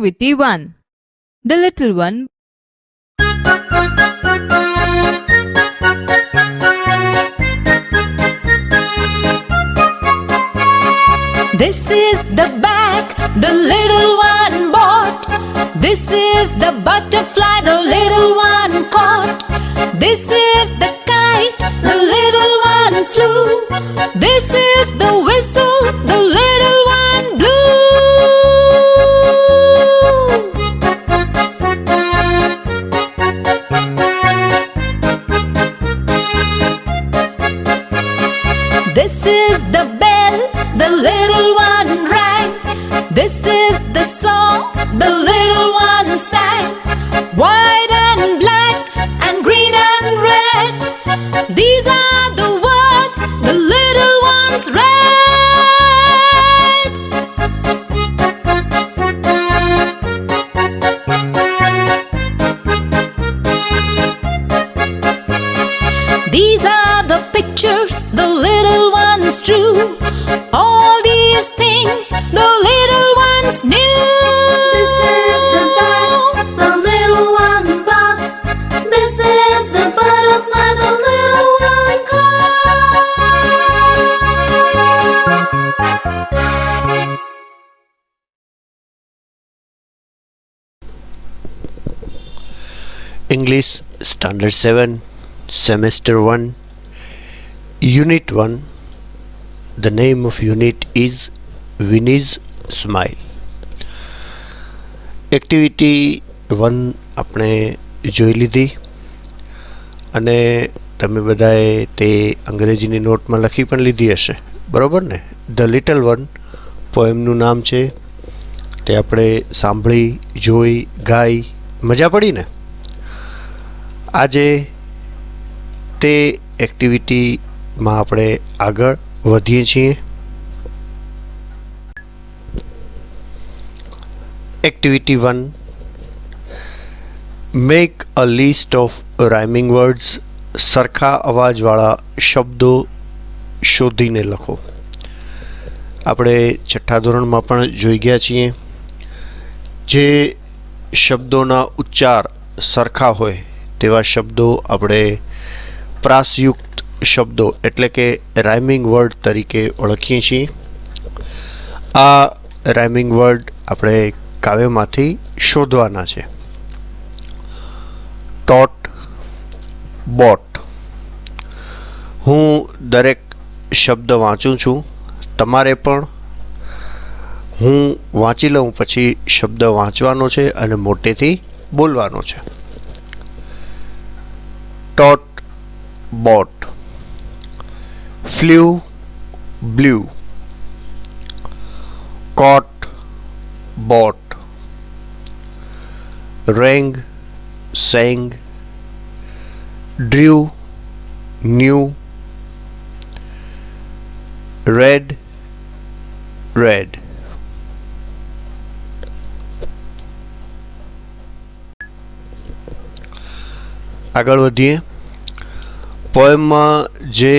Activity 1. The Little One. This is the bag the little one bought. This is the butterfly the little one caught. This is the kite the little one flew. This is the whistle the little one blew. This is the bell the little one rang. This is the song the little one sang. White and black and green and red, these are the words the little ones read. These are the pictures the little ones drew. All these things the little ones knew. This is the bag the little one bought. This is the butterfly the little one caught. English Standard 7 Semester 1 Unit 1. The name of unit is Winnie's Smile. Activity 1 આપણે જોઈ લીધી અને તમે બધાએ તે અંગ્રેજીની નોટમાં લખી પણ લીધી હશે, બરાબર ને? ધ લિટલ વન પોએમનું નામ છે, તે આપણે સાંભળી, જોઈ, ગાઈ, મજા પડી ને? આજે તે એક્ટિવિટીમાં આપણે આગળ વધીએ છીએ. Activity 1. Make a list of rhyming words. સરખા અવાજવાળા શબ્દો શોધીને લખો. આપણે છઠ્ઠા ધોરણમાં પણ જોઈ ગયા છીએ, જે શબ્દોના ઉચ્ચાર સરખા હોય તેવા શબ્દો આપણે પ્રાસયુક્ત શબ્દો એટલે કે રાઇમિંગ વર્ડ તરીકે ઓળખીએ છીએ. આ રાઇમિંગ વર્ડ આપણે કાવ્યમાંથી શોધવાના છે. Taught, bought. હું દરેક શબ્દ વાંચું છું, તમારે પણ હું વાંચી લઉં પછી શબ્દ વાંચવાનો છે અને મોટેથી બોલવાનો છે. Taught, bought. flew, blew. Caught, bought. Rang, sang. Drew, knew. Read, read. આગળ વધીએ. પોએમમાં જે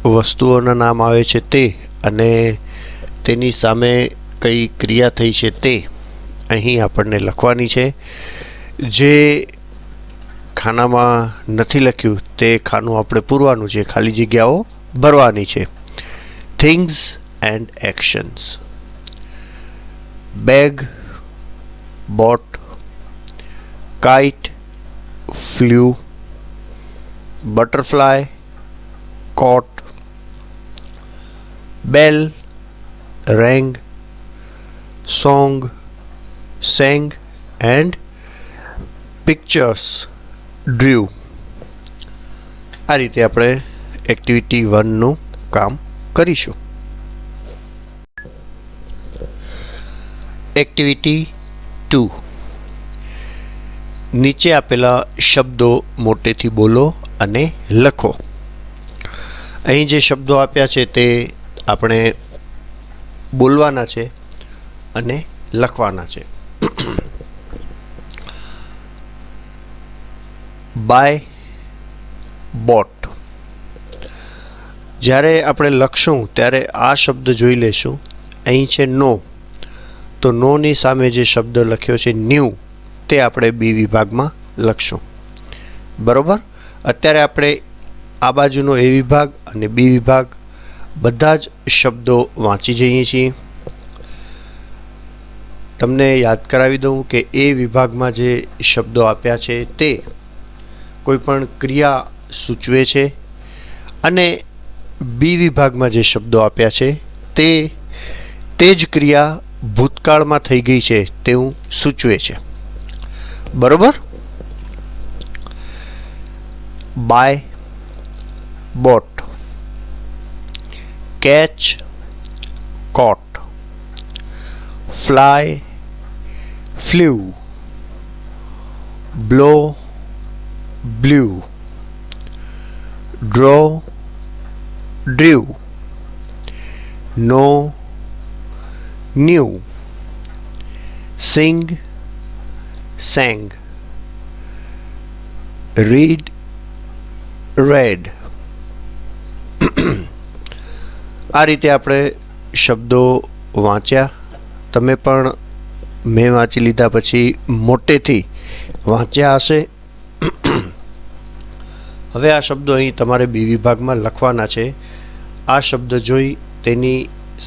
વસ્તુઓના નામ આવે છે તે અને તેની સામે કઈ ક્રિયા થઈ છે તે અહીં આપણને લખવાની છે. જે ખાનામાં નથી લખ્યું તે ખાનું આપણે પૂરવાનું છે, ખાલી જગ્યાઓ ભરવાની છે. Things and actions. Bag, boat. Kite, flew. Butterfly, caught. Bell, rang. Song, sang. And pictures, drew. આ રીતે આપણે એક્ટિવિટી 1નું કામ કરીશું. એક્ટિવિટી 2. નીચે આપેલા શબ્દો મોટેથી બોલો અને લખો. અહીં જે શબ્દો આપ્યા છે તે આપણે બોલવાના છે અને લખવાના છે. Buy, bought. જ્યારે આપણે લખશું ત્યારે આ શબ્દ જોઈ લેશું. અહીં છે નો, તો નોની સામે જે શબ્દ લખ્યો છે ન્યૂ તે આપણે બી વિભાગમાં લખશું. બરોબર. અત્યારે આપણે આ બાજુનો એ વિભાગ અને બી વિભાગ બધા જ શબ્દો વાંચી જઈએ છીએ. તમને યાદ કરાવી દઉં કે એ વિભાગમાં જે શબ્દો આપ્યા છે તે કોઈ પણ ક્રિયા સૂચવે છે અને બી વિભાગમાં જે શબ્દો આપ્યા છે તે જ ક્રિયા ભૂતકાળમાં થઈ ગઈ છે તેવું સૂચવે છે. બરોબર. Buy, bought, catch, caught, fly, flew, blow, blew, draw, drive, know, knew, sing, sang, read, read. આ રીતે આપણે શબ્દો વાંચ્યા. તમે પણ મેં વાંચી લીધા પછી મોટેથી વાંચ્યા હશે. હવે આ શબ્દો અહીં તમારે બી વિભાગમાં લખવાના છે. આ શબ્દ જોઈ તેની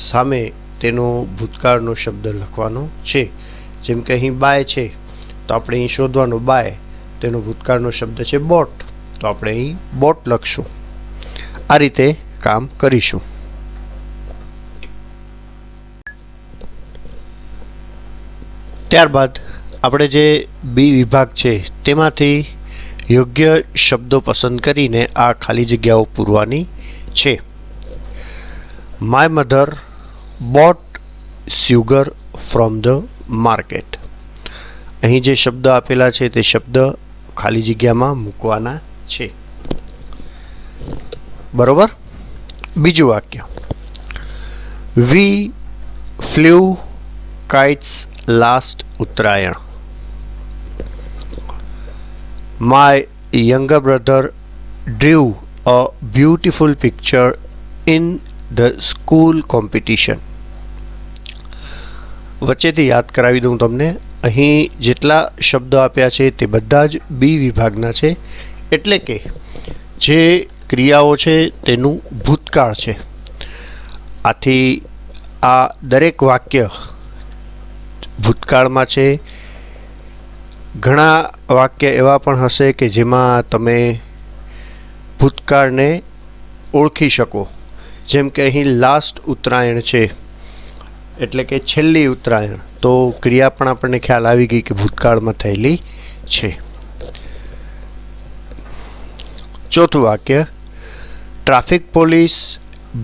સામે તેનો ભૂતકાળનો શબ્દ લખવાનો છે. જેમ કે અહીં બાય છે તો આપણે અહીં શોધવાનો બાય, તેનો ભૂતકાળનો શબ્દ છે બોટ, તો આપણે અહીં બોટ લખશું. આ રીતે કામ કરીશું. ત્યારબાદ આપણે જે બી વિભાગ છે તેમાંથી યોગ્ય શબ્દો પસંદ કરીને આ ખાલી જગ્યાઓ પૂરવાની છે. My mother boat sugar from the market. અહીં જે શબ્દ આપેલા છે તે શબ્દ ખાલી જગ્યામાં મૂકવાના છે. બરોબર. બીજું વાક્ય, we flew kites last Uttarayan. My younger brother drew a beautiful picture in the school competition. વચ્ચેથી યાદ કરાવી દઉં તમને. અહીં જેટલા શબ્દો આપ્યા છે તે બધા જ બી વિભાગના છે, એટલે કે જે ક્રિયાઓ છે તેનું ભૂતકાળ છે. આથી આ દરેક વાક્ય ભૂતકાળમાં છે. ઘણા વાક્ય એવા પણ હશે કે જેમાં તમે ભૂતકાળને ઓળખી શકો. જેમ કે અહીં લાસ્ટ ઉત્તરાયણ છે એટલે કે છેલ્લી ઉત્તરાયણ, તો ક્રિયા પણ આપણને ખ્યાલ આવી ગઈ કે ભૂતકાળમાં થયેલી છે. ચોથું વાક્ય, traffic police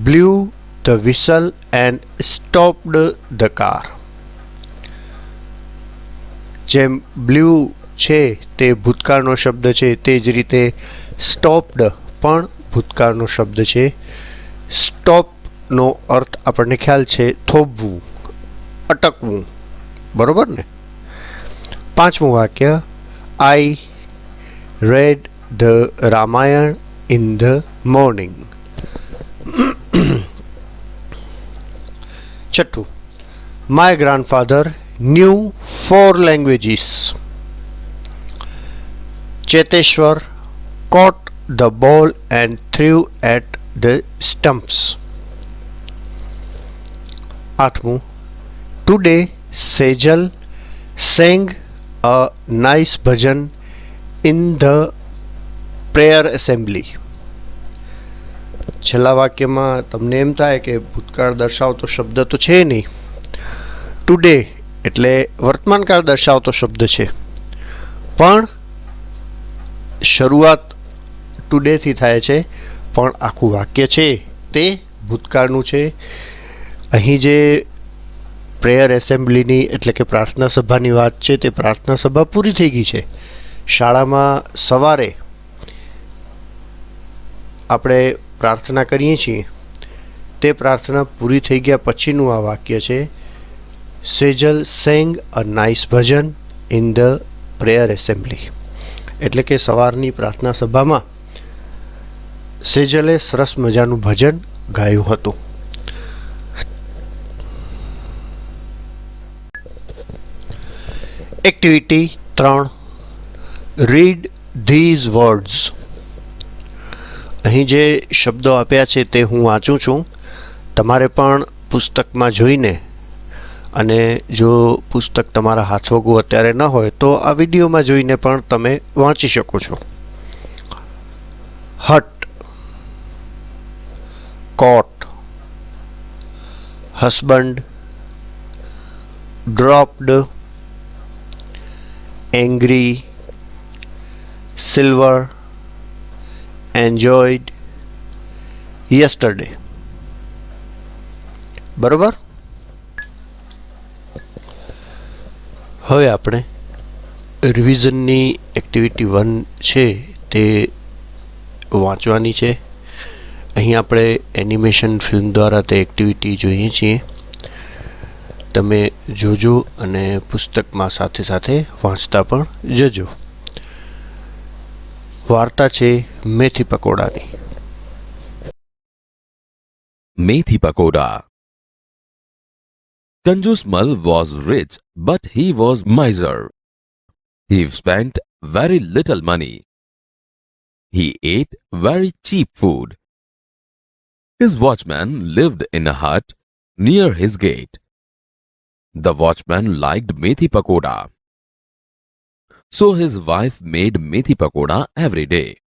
blue the whistle and stopped the car. જેમ બ્લ્યુ છે તે ભૂતકાળનો શબ્દ છે, તે જ રીતે સ્ટોપ્ડ પણ ભૂતકાળનો શબ્દ છે. સ્ટોપનો અર્થ આપણને ખ્યાલ છે થોભવું, અટકવું. બરોબર ને. પાંચમું વાક્ય, I read the Ramayan in the morning. છઠ્ઠું, my grandfather knew 4 languages. Cheteshwar caught the ball and threw at the stumps. Atmu, today Sejal sang a nice bhajan in the prayer assembly. છેલ્લા વાક્યમાં તમને એમ થાય કે ભૂતકાળ દર્શાવતો શબ્દ તો છે નહીં. ટુડે એટલે વર્તમાનકાળ દર્શાવતો શબ્દ છે, પણ શરૂઆત ટુડેથી થાય છે, પણ આખું વાક્ય છે તે ભૂતકાળનું છે. અહીં જે પ્રેયર એસેમ્બલીની એટલે કે પ્રાર્થના સભાની વાત છે તે પ્રાર્થના સભા પૂરી થઈ ગઈ છે. શાળામાં સવારે આપણે પ્રાર્થના કરીએ છીએ, તે પ્રાર્થના પૂરી થઈ ગયા પછીનું આ વાક્ય છે. Sejal sang a nice Bhajan in the prayer assembly. એટલે કે સવારની પ્રાર્થના સભામાં સેજલે સરસ મજાનું ભજન ગાયું હતું. Activity 3, read these words. અહીં જે શબ્દો આપ્યા છે તે હું વાંચું છું. તમારે પણ પુસ્તકમાં જોઈને, અને જો પુસ્તક તમારા હાથવગું અત્યારે ન હોય તો આ વિડીયોમાં જોઈને પણ તમે વાંચી શકો છો. Hut, coat, husband, dropped, angry, silver, enjoyed, yesterday. બરોબર. હવે આપણે રિવિઝનની એક્ટિવિટી 1 છે તે વાંચવાની છે. અહીં આપણે એનિમેશન ફિલ્મ દ્વારા તે એક્ટિવિટી જોઈએ છીએ. તમે જોજો અને પુસ્તકમાં સાથે સાથે વાંચતા પણ જજો. વાર્તા છે મેથી પકોડાની. Methi Pakoda. Kanjus Mal was rich, but he was miser. He spent very little money. He ate very cheap food. His watchman lived in a hut near his gate. The watchman liked Methi Pakoda. So his wife made Methi Pakoda every day.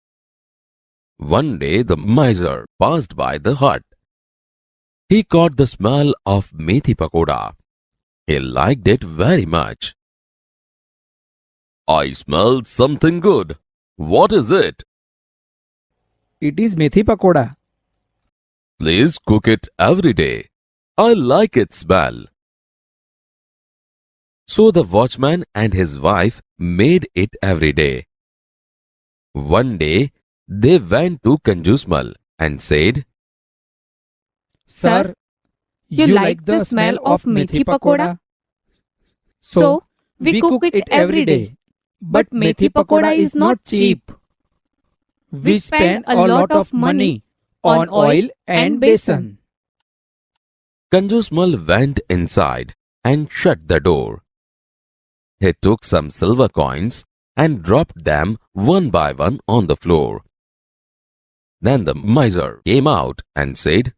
One day the miser passed by the hut. He caught the smell of Methi Pakoda. He liked it very much. I smelled something good. What is it? It is methi pakoda. Please cook it every day. I like its smell. So the watchman and his wife made it every day. One day they went to Kanjusmal and said, Sir, you like the smell of methi pakoda? So, we cook it every day. But methi pakoda is not cheap. We spend a lot of money on oil and besan. Kanjusmal went inside and shut the door. He took some silver coins and dropped them one by one on the floor. Then the miser came out and said,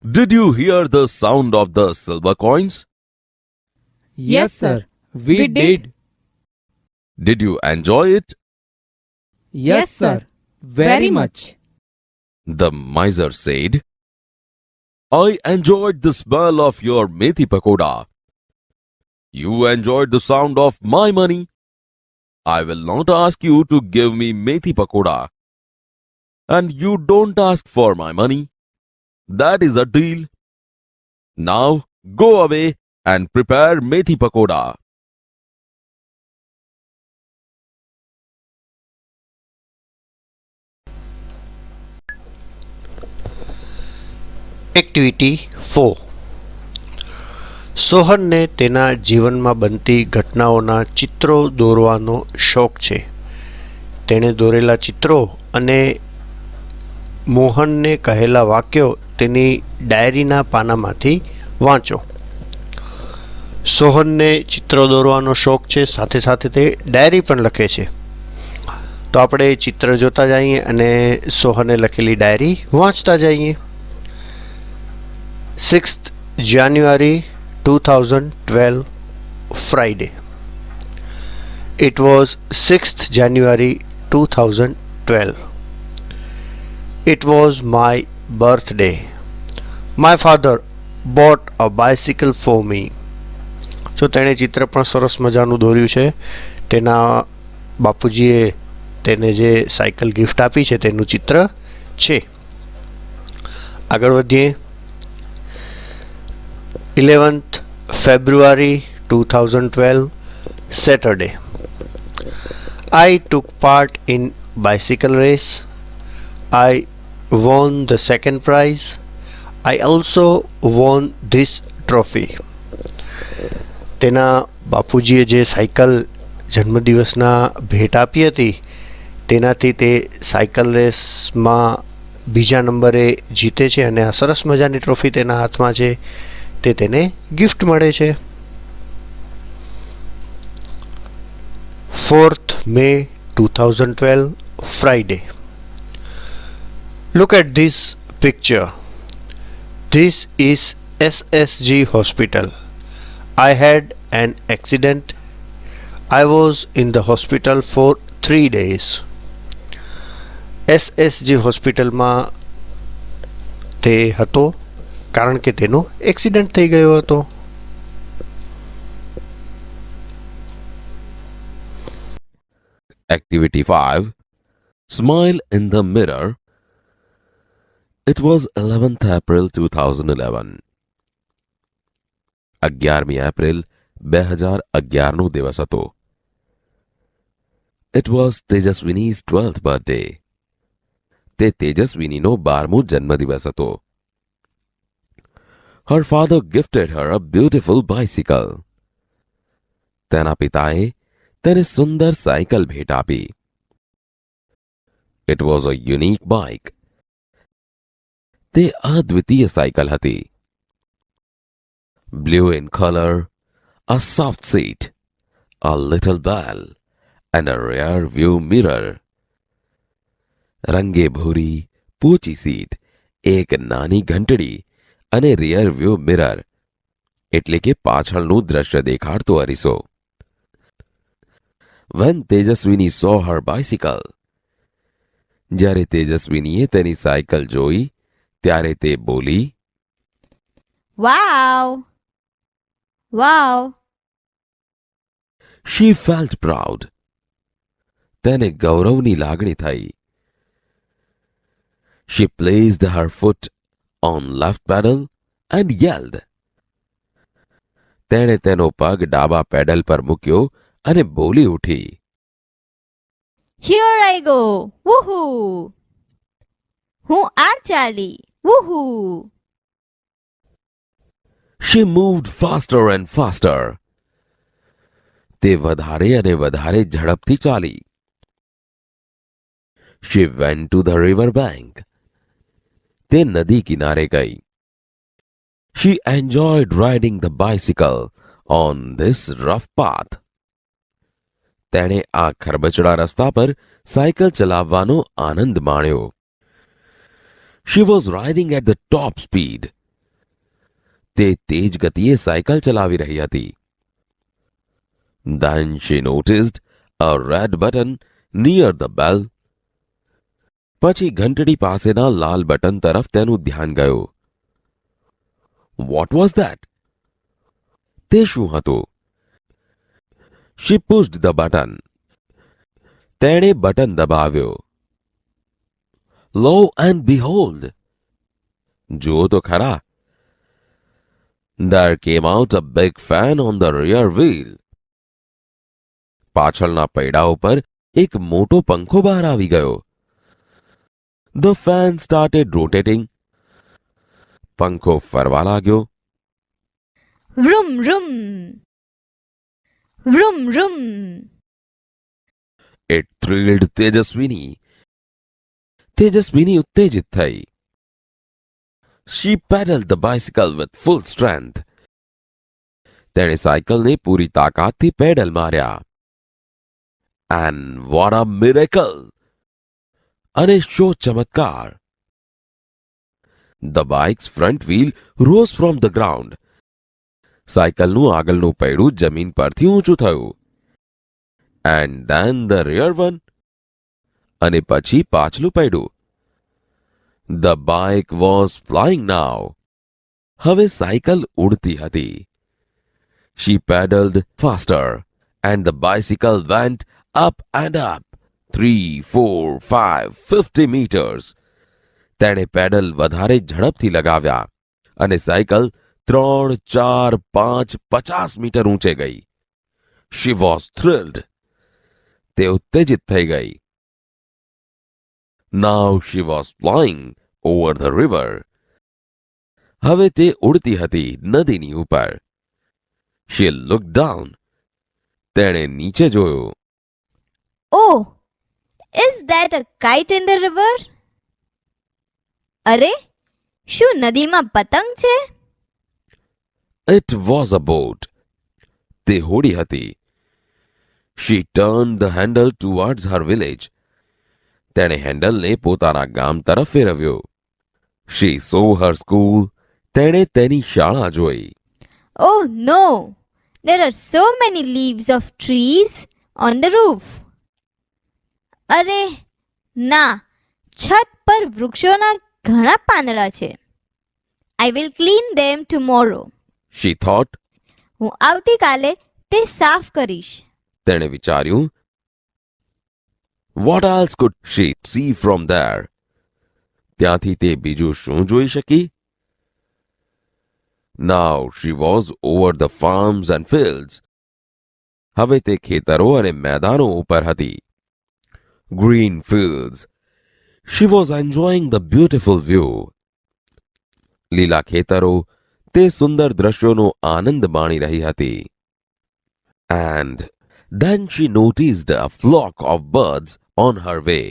Did you hear the sound of the silver coins? Yes, sir, we did. Did you enjoy it? Yes, sir, very much. The miser said, I enjoyed the smell of your methi pakoda. You enjoyed the sound of my money. I will not ask you to give me methi pakoda. And you don't ask for my money. That is a deal. Now go away and prepare methi pakoda. Activity 4. સોહનને તેના જીવનમાં બનતી ઘટનાઓના ચિત્રો દોરવાનો શોખ છે. તેણે દોરેલા ચિત્રો અને મોહનને કહેલા વાક્યો તેની ડાયરીના પાનામાંથી વાંચો. સોહનને ચિત્રો દોરવાનો શોખ છે, સાથે સાથે તે ડાયરી પણ લખે છે. તો આપણે ચિત્ર જોતા જઈએ અને સોહને લખેલી ડાયરી વાંચતા જઈએ. 6th January 2012 Friday. It was 6th January 2012. It was my birthday. My father bought a bicycle for me. જો તેણે ચિત્ર પણ સરસ મજાનું દોર્યું છે. તેના બાપુજીએ તેને જે સાયકલ ગિફ્ટ આપી છે તેનું ચિત્ર છે. આગળ વધીએ. 11th February 2012 Saturday. I took part in bicycle race. I won the second prize. I also won this trophy. તેના બાપુજીએ જે સાયકલ જન્મદિવસના ભેટ આપી હતી તેનાથી તે સાયકલ રેસમાં બીજા નંબરે જીતે છે અને આ સરસ મજાની ટ્રોફી તેના હાથમાં છે તે તેને ગિફ્ટ મળે છે. 4th May 2012, Friday. Look at this picture. This is SSG Hospital. I had an accident. I was in the hospital for 3 days. SSG હોસ્પિટલમાં તે હતો કારણ કે તેનો એક્સિડન્ટ થઈ ગયો હતો. Activity 5. Smile in the mirror. It was 11th April 2011. 11મી April 2011નો દિવસ હતો. It was Tejaswini's 12th birthday. તે તેજસ્વીનીનો 12મો જન્મદિવસ હતો. Her father gifted her a beautiful bicycle. તેના પિતાએ તેને સુંદર સાયકલ ભેટ આપી. It was a unique bike. તે અદ્વિતીય સાયકલ હતી. Blue in color, a soft seat, a little bell, and a rear view mirror. રંગે ભૂરી, પૂચી સીટ, એક નાની ઘંટડી અને રિયર વ્યૂ મિરર એટલે કે પાછળનું દ્રશ્ય દેખાડતો અરીસો. When Tejaswini saw her bicycle, જ્યારે તેજસ્વીનીએ તેની સાયકલ જોઈ ત્યારે તે બોલી, Wow! Wow! She felt proud. તેને ગૌરવની લાગણી થઈ. She placed her foot on left pedal and yelled. તેણે તેનો પગ ડાબા પેડલ પર મૂક્યો અને બોલી ઉઠી. Here I go! Woohoo! હું આ ચાલી! Woohoo! She moved faster and faster. તે વધારે અને વધારે ઝડપથી ચાલી. She went to the river bank. તે નદી કિનારે ગઈ. She enjoyed riding the bicycle on this rough path. તેણે આ ખરબચડા રસ્તા પર સાયકલ ચલાવવાનો આનંદ માણ્યો. She was riding at the top speed. તે તેજ ગતિએ સાયકલ ચલાવી રહી હતી. Then she noticed a red button near the bell. પછી ઘંટડી પાસેના લાલ બટન તરફ તેનું ધ્યાન ગયું. What was that? તે શું હતું? She pushed the button. તેણે બટન દબાવ્યો. Lo and behold! જુઓ તો ખરા. There came out a big fan on the rear wheel. પાછળના પૈડા ઉપર એક મોટો પંખો બહાર આવી ગયો. The fan started rotating. પંખો ફરવા लाग्यो. Vroom, vroom! Vroom, vroom! It thrilled Tejaswini. તેજસ્વીની ઉત્તેજિત થઈ. She pedaled the bicycle with full strength. તેણે સાયકલને પૂરી તાકાતથી પેડલ માર્યા. And what a miracle! અને શો ચમત્કાર! The bike's front wheel rose from the ground. સાયકલનું આગળનું પૈડું જમીન પરથી ઊંચું થયું. And then the rear one. અને પછી પાછલું પૈડું. The bike was flying now. હવે સાયકલ ઉડતી હતી. She pedaled faster and the bicycle went up and up. 3, 4, 5, 50 meters. તેણે પેડલ વધારે ઝડપથી લગાવ્યા અને સાયકલ 3, 4, 5, 50 મીટર ઊંચે ગઈ. She was thrilled. તે ઉત્તેજિત થઈ ગઈ. Now she was flying over the river. હવે તે ઉડતી હતી નદીની ઉપર. She looked down. તેણે નીચે જોયું. Oh! Is that a kite in the river? અરે શું નદીમાં પતંગ છે? It was a boat. તે હોડી હતી. She turned the handle towards her village. તેણે હેન્ડલને પોતાના ગામ તરફ ફેરવ્યો. She saw her school. તેણે તેની શાળા જોઈ. Oh no! There are so many leaves of trees on the roof. અરે ના, છત પર વૃક્ષોના ઘણા પાંદડા છે. I will clean them tomorrow. She thought. હું આવતીકાલે તે સાફ કરીશ. તેણે વિચાર્યું. What else could she see from there? ત્યાંથી તે બીજું શું જોઈ શકી? Now she was over the farms and fields. હવે તે ખેતરો અને મેદાનો ઉપર હતી. Green fields. She was enjoying the beautiful view. લીલા ખેતરો, તે સુંદર દ્રશ્યોનો આનંદ માણી રહી હતી. And then she noticed a flock of birds on her way.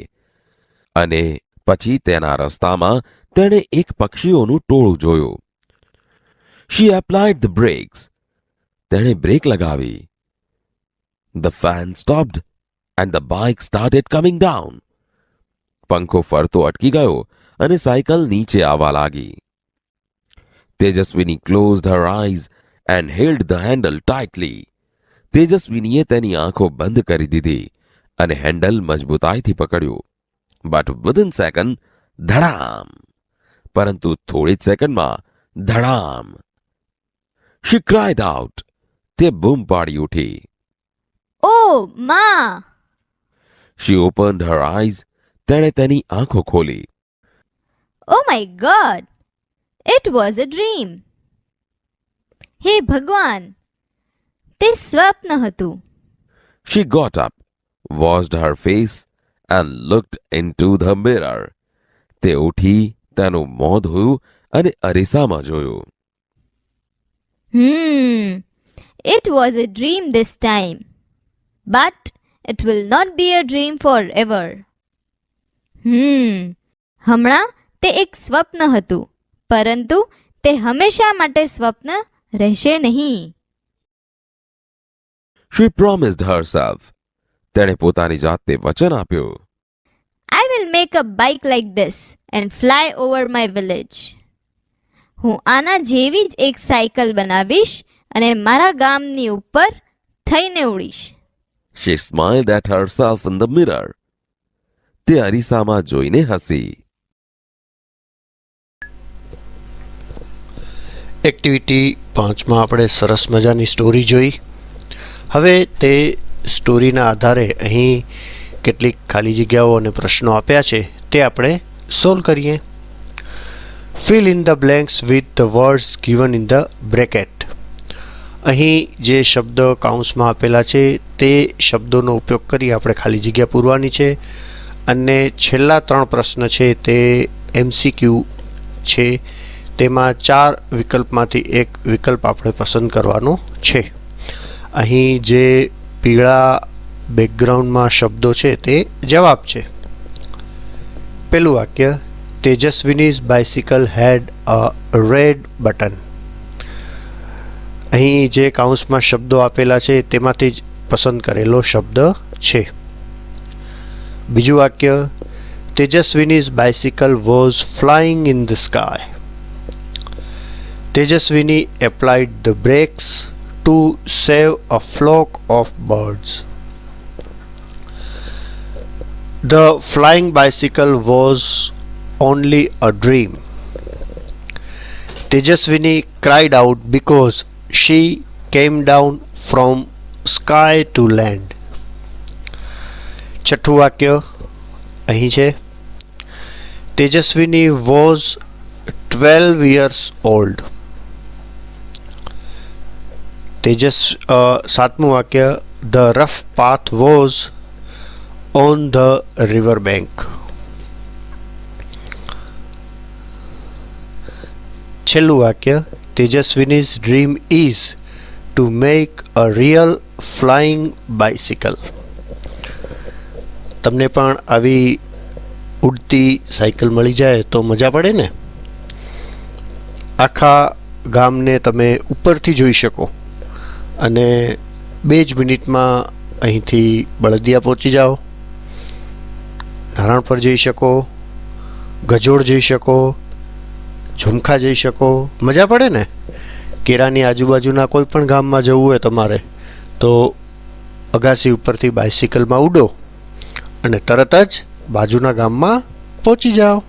અને પછી તેના રસ્તામાં તેણે એક પક્ષીઓનું ટોળું જોયું. She applied the brakes. તેણે બ્રેક લગાવી. The fan stopped and the bike started coming down. પંખો ફરતો અટકી ગયો અને સાયકલ નીચે આવવા લાગી. તેજસ્વીની closed her eyes and held the handle tightly. તેજસ્વીનીએ તેની આંખો બંધ કરી દીધી અને હેન્ડલ મજબૂતાઈથી પકડ્યું. But within second, ધડામ. પરંતુ થોડી જ સેકન્ડમાં ધડામ. She cried out. તે બૂમ પાડી ઉઠી. Oh, Ma! She opened her eyes. તેણે તેની આંખો ખોલી. Oh my God! It was a dream. હે ભગવાન! તે સ્વપ્ન હતું. She got up, washed her face and looked into the mirror. તે ઉઠી, તેનું મોં ધોયું અને અરીસામાં જોયું. It was a dream this time. But it will not be a dream forever. હમણાં તે એક સ્વપ્ન હતું, પરંતુ તે હંમેશા માટે સ્વપ્ન રહેશે નહીં. She promised herself. તેણે પોતાની જાતને વચન આપ્યું. I will make a bike like this and fly over my village. હું આના જેવી જ એક સાયકલ બનાવીશ અને મારા ગામની ઉપર થઈને ઉડીશ. She smiled at herself in the mirror. તે અરીસામાં જોઈને હસી. એક્ટિવિટી 5માં આપણે સરસ મજાની સ્ટોરી જોઈ. હવે તે સ્ટોરીના આધારે અહીં કેટલીક ખાલી જગ્યાઓ અને પ્રશ્નો આપ્યા છે તે આપણે સોલ્વ કરીએ. Fill in the blanks with the words given in the bracket. અહીં જે શબ્દ કાઉન્સમાં આપેલા છે તે શબ્દોનો ઉપયોગ કરી આપણે ખાલી જગ્યા પૂરવાની છે. અને છેલ્લા 3 પ્રશ્ન છે તે MCQ છે. તેમાં 4 વિકલ્પમાંથી એક વિકલ્પ આપણે પસંદ કરવાનો છે. અહીં જે પીળા બેકગ્રાઉન્ડમાં શબ્દો છે તે જવાબ છે. પહેલું વાક્ય, તેજસ્વીનીઝ બાઇસિકલ હેડ અ રેડ બટન. અહીં જે કાઉન્સમાં શબ્દો આપેલા છે તેમાંથી જ પસંદ કરેલો શબ્દ છે. બીજું વાક્ય, Tejaswini's bicycle was flying in the sky. Tejaswini applied the brakes to save a flock of birds. The flying bicycle was only a dream. Tejaswini cried out because she came down from sky to land. છઠ્ઠું વાક્ય અહીં છે, તેજસ્વીની was 12 years old. સાતમું વાક્ય, the rough path was on the river bank. છેલ્લું વાક્ય, Tejaswini's dream is to make a real flying bicycle. તમને પણ આવી ઉડતી સાયકલ મળી જાય તો મજા પડે ને. આખા ગામને તમે ઉપરથી જોઈ શકો અને 2 જ મિનિટમાં અહીંથી બળદિયા પહોંચી જાઓ, નારણપર જઈ શકો, ગજોડ જઈ શકો, ઝુમખા જઈ શકો. મજા પડે ને. કેરાની આજુબાજુના કોઈ પણ ગામમાં જવું હોય તમારે તો અગાસી ઉપરથી બાઇસિકલમાં ઉડો અને તરત જ બાજુના ગામમાં પહોંચી જાઓ.